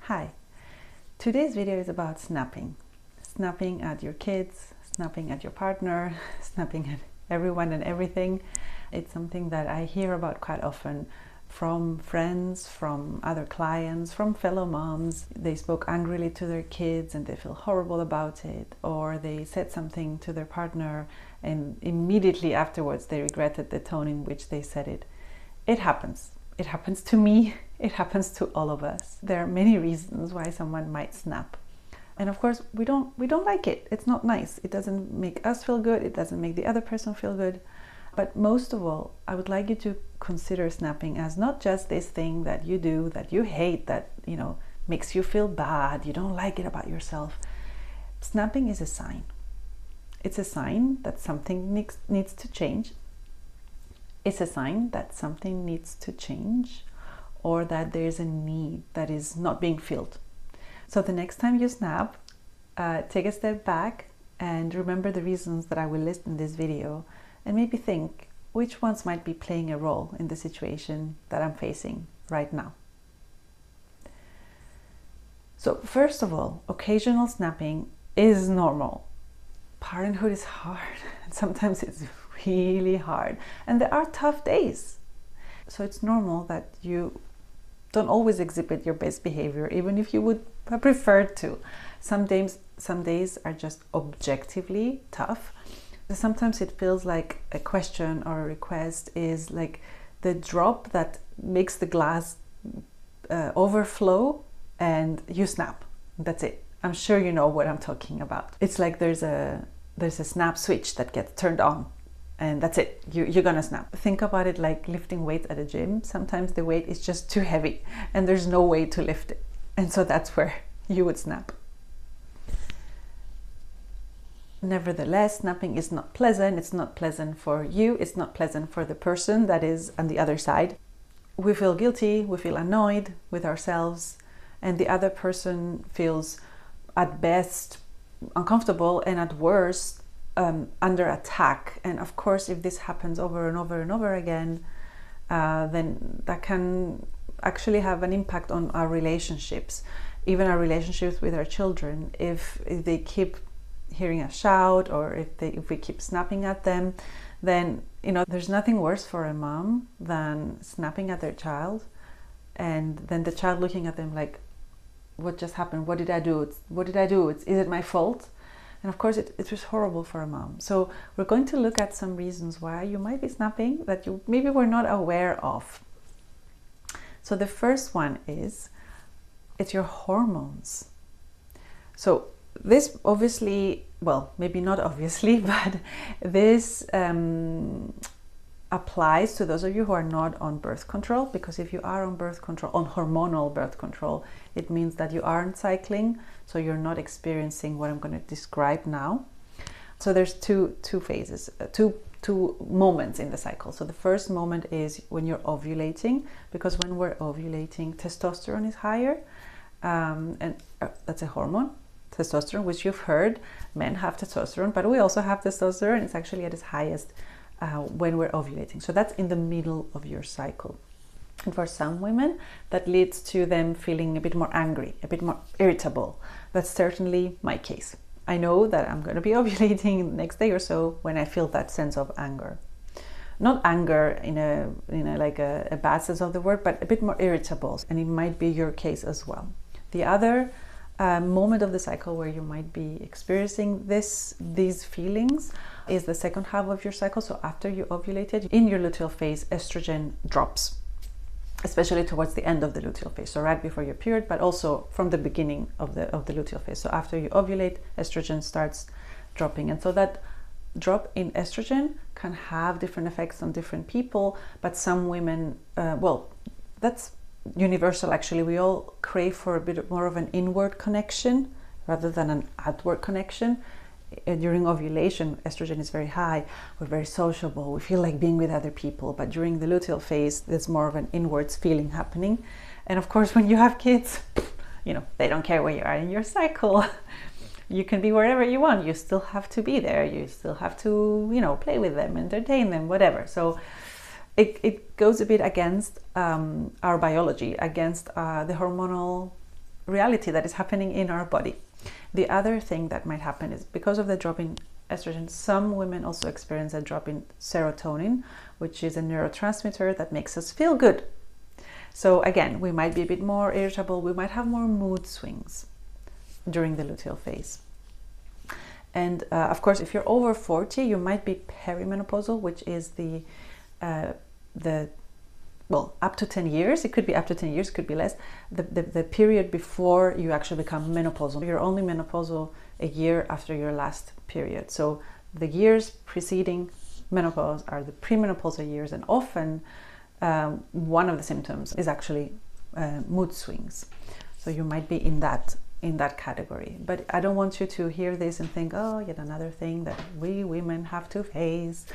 Hi, today's video is about snapping. Snapping at your kids, snapping at your partner, snapping at everyone and everything. It's something that I hear about quite often from friends, from other clients, from fellow moms. They spoke angrily to their kids and they feel horrible about it, or they said something to their partner and immediately afterwards they regretted the tone in which they said it. It happens. It happens to me. It happens to all of us. There are many reasons why someone might snap. And of course, we don't like it. It's not nice. It doesn't make us feel good. It doesn't make the other person feel good. But most of all, I would like you to consider snapping as not just this thing that you do, that you hate, that, makes you feel bad, you don't like it about yourself. Snapping is a sign. It's a sign that something needs to change. It's a sign that something needs to change, or that there's a need that is not being filled. So the next time you snap, take a step back and remember the reasons that I will list in this video, and maybe think which ones might be playing a role in the situation that I'm facing right now. So first of all, occasional snapping is normal. Parenthood is hard, and sometimes it's really hard, and there are tough days. So it's normal that you don't always exhibit your best behavior, even if you would have preferred to. Some days are just objectively tough. Sometimes it feels like a question or a request is like the drop that makes the glass overflow and you snap. That's it. I'm sure you know what I'm talking about. It's like there's a snap switch that gets turned on, and that's it. You're gonna snap. Think about it like lifting weights at a gym. Sometimes the weight is just too heavy and there's no way to lift it. And so that's where you would snap. Nevertheless, snapping is not pleasant. It's not pleasant for you. It's not pleasant for the person that is on the other side. We feel guilty. We feel annoyed with ourselves. And the other person feels at best uncomfortable and at worst under attack. And of course, if this happens over and over and over again, then that can actually have an impact on our relationships, even our relationships with our children. If they keep hearing us shout, or if we keep snapping at them, then there's nothing worse for a mom than snapping at their child, and then the child looking at them like, what just happened? What did I do? Is it my fault? And of course, it was horrible for a mom. So we're going to look at some reasons why you might be snapping that you maybe were not aware of. So the first one is, it's your hormones. So this obviously, well, maybe not obviously, but this applies to those of you who are not on birth control, because if you are on birth control, on hormonal birth control, it means that you aren't cycling, so you're not experiencing what I'm going to describe now. So there's two phases, two moments in the cycle. So the first moment is when you're ovulating, because when we're ovulating, testosterone is higher, and that's a hormone, testosterone, which you've heard, men have testosterone, but we also have testosterone. It's actually at its highest when we're ovulating. So that's in the middle of your cycle. And for some women, that leads to them feeling a bit more angry, a bit more irritable. That's certainly my case. I know that I'm going to be ovulating the next day or so when I feel that sense of anger. Not anger in a bad sense of the word, but a bit more irritable. And it might be your case as well. The other moment of the cycle where you might be experiencing these feelings is the second half of your cycle. So after you ovulated, in your luteal phase, estrogen drops, especially towards the end of the luteal phase. So right before your period, but also from the beginning of the luteal phase. So after you ovulate, estrogen starts dropping. And so that drop in estrogen can have different effects on different people, but some women, that's universal actually. We all crave for a bit more of an inward connection rather than an outward connection. During ovulation, estrogen is very high, we're very sociable, we feel like being with other people, but during the luteal phase there's more of an inwards feeling happening. And of course, when you have kids, they don't care where you are in your cycle. You can be wherever you want, you still have to be there, you still have to play with them, entertain them, whatever. So it goes a bit against our biology, against the hormonal reality that is happening in our body. The other thing that might happen is because of the drop in estrogen, some women also experience a drop in serotonin, which is a neurotransmitter that makes us feel good. So again, we might be a bit more irritable, we might have more mood swings during the luteal phase. And of course, if you're over 40, you might be perimenopausal, which is well, up to 10 years, it could be up to 10 years, it could be less, the period before you actually become menopausal. You're only menopausal a year after your last period. So the years preceding menopause are the premenopausal years, and often one of the symptoms is actually mood swings. So you might be in that category. But I don't want you to hear this and think, oh, yet another thing that we women have to face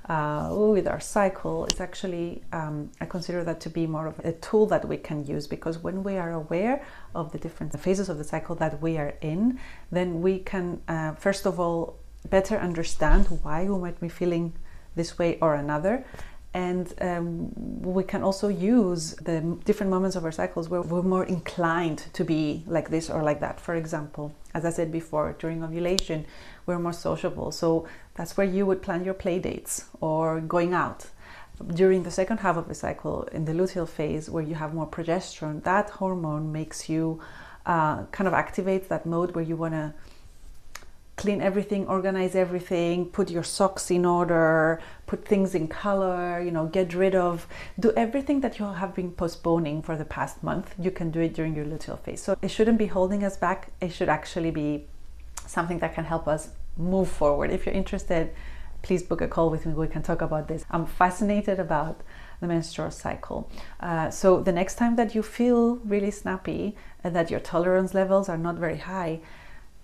with our cycle. It's actually, I consider that to be more of a tool that we can use, because when we are aware of the different phases of the cycle that we are in, then we can, first of all, better understand why we might be feeling this way or another. And we can also use the different moments of our cycles where we're more inclined to be like this or like that. For example, as I said before, during ovulation, we're more sociable. So that's where you would plan your play dates or going out. During the second half of the cycle, in the luteal phase, where you have more progesterone, that hormone makes you kind of activate that mode where you want to clean everything, organize everything, put your socks in order, put things in color, get rid of, do everything that you have been postponing for the past month. You can do it during your luteal phase. So it shouldn't be holding us back. It should actually be something that can help us move forward. If you're interested, please book a call with me. We can talk about this. I'm fascinated about the menstrual cycle. So the next time that you feel really snappy and that your tolerance levels are not very high,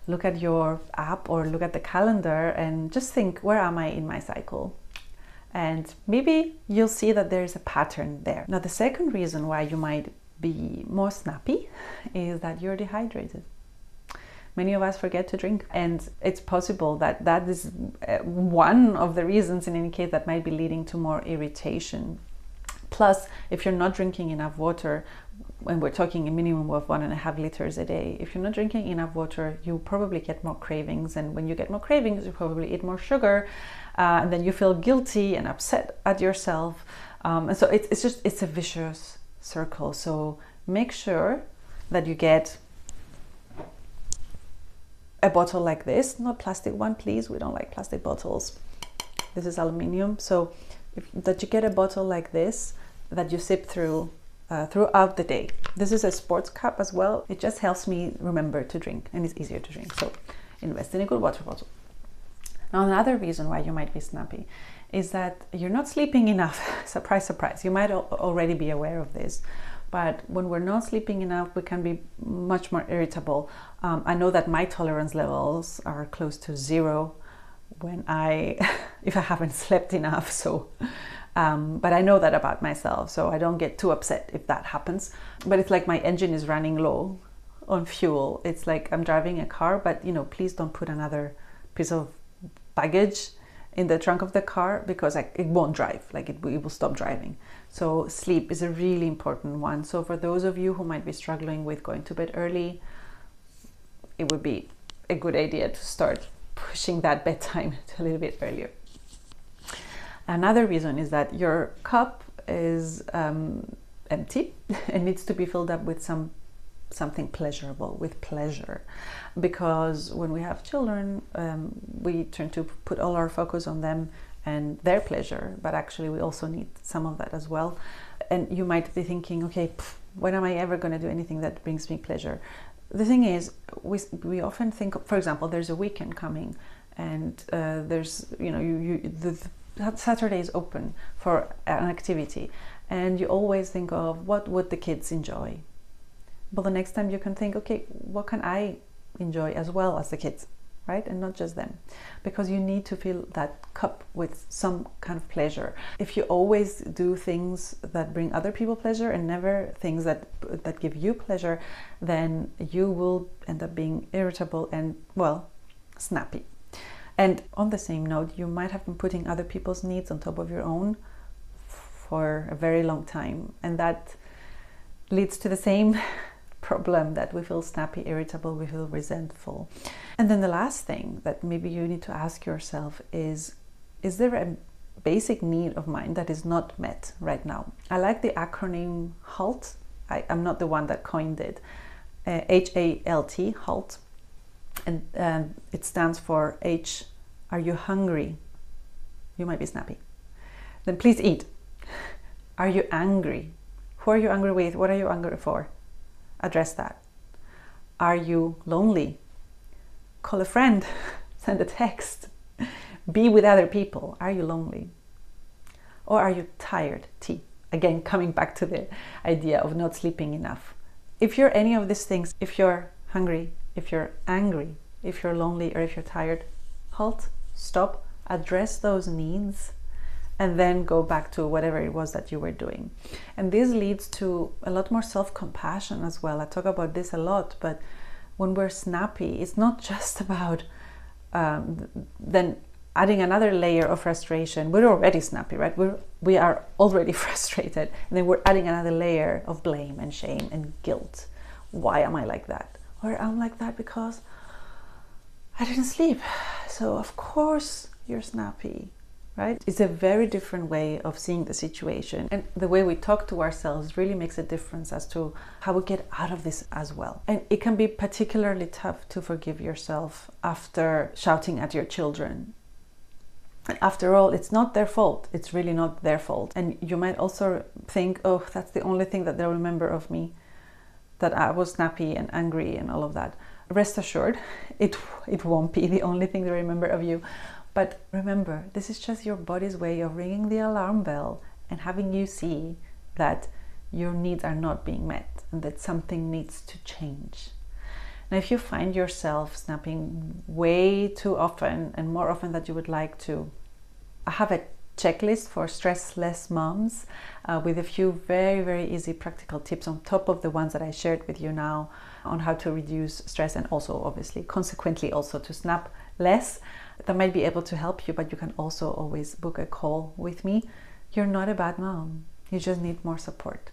look at your app or look at the calendar and just think, where am I in my cycle? And maybe you'll see that there's a pattern there. Now, the second reason why you might be more snappy is that you're dehydrated. Many of us forget to drink, and it's possible that that is one of the reasons, in any case, that might be leading to more irritation. Plus, if you're not drinking enough water, when we're talking a minimum of 1.5 liters a day, if you're not drinking enough water, you probably get more cravings. And when you get more cravings, you probably eat more sugar. And then you feel guilty and upset at yourself. And so it's a vicious circle. So make sure that you get a bottle like this, not plastic one, please. We don't like plastic bottles. This is aluminium. So that you get a bottle like this that you sip through throughout the day. This is a sports cup as well. It just helps me remember to drink, and it's easier to drink. So invest in a good water bottle. Now, another reason why you might be snappy is that you're not sleeping enough. Surprise, surprise. You might already be aware of this. But when we're not sleeping enough, we can be much more irritable. I know that my tolerance levels are close to 0 when if I haven't slept enough. So, but I know that about myself, so I don't get too upset if that happens. But it's like my engine is running low on fuel. It's like I'm driving a car, but please don't put another piece of baggage in the trunk of the car, because it won't drive, it will stop driving. So sleep is a really important one. So for those of you who might be struggling with going to bed early, it would be a good idea to start pushing that bedtime a little bit earlier. Another reason is that your cup is empty and needs to be filled up with something pleasurable, with pleasure. Because when we have children, we tend to put all our focus on them and their pleasure, but actually we also need some of that as well. And you might be thinking, okay, when am I ever going to do anything that brings me pleasure? The thing is, we often think, for example, there's a weekend coming, and there's, Saturday is open for an activity, and you always think of what would the kids enjoy. But the next time you can think, okay, what can I enjoy as well as the kids, right? And not just them, because you need to fill that cup with some kind of pleasure. If you always do things that bring other people pleasure and never things that give you pleasure, then you will end up being irritable and, well, snappy. And on the same note, you might have been putting other people's needs on top of your own for a very long time, and that leads to the same problem that we feel snappy, irritable, we feel resentful. And then the last thing that maybe you need to ask yourself is there a basic need of mine that is not met right now? I like the acronym HALT. I'm not the one that coined it. HALT, HALT. And it stands for H, are you hungry? You might be snappy. Then please eat. Are you angry? Who are you angry with? What are you angry for? Address that. Are you lonely? Call a friend. Send a text. Be with other people. Are you lonely? Or are you tired? T. Again, coming back to the idea of not sleeping enough. If you're any of these things, if you're hungry, if you're angry, if you're lonely, or if you're tired, halt, stop, address those needs, and then go back to whatever it was that you were doing. And this leads to a lot more self-compassion as well. I talk about this a lot, but when we're snappy, it's not just about then adding another layer of frustration. We're already snappy, right? We are already frustrated, and then we're adding another layer of blame and shame and guilt. Why am I like that? Or I'm like that because I didn't sleep. So of course you're snappy, right? It's a very different way of seeing the situation. And the way we talk to ourselves really makes a difference as to how we get out of this as well. And it can be particularly tough to forgive yourself after shouting at your children. And after all, it's not their fault. It's really not their fault. And you might also think, oh, that's the only thing that they'll remember of me, that I was snappy and angry and all of that. Rest assured, it won't be the only thing they remember of you. But remember, this is just your body's way of ringing the alarm bell and having you see that your needs are not being met and that something needs to change. Now, if you find yourself snapping way too often and more often than you would like to, I have a checklist for stressless moms with a few very, very easy practical tips on top of the ones that I shared with you now on how to reduce stress and also obviously consequently also to snap less. That might be able to help you, but you can also always book a call with me. You're not a bad mom. You just need more support.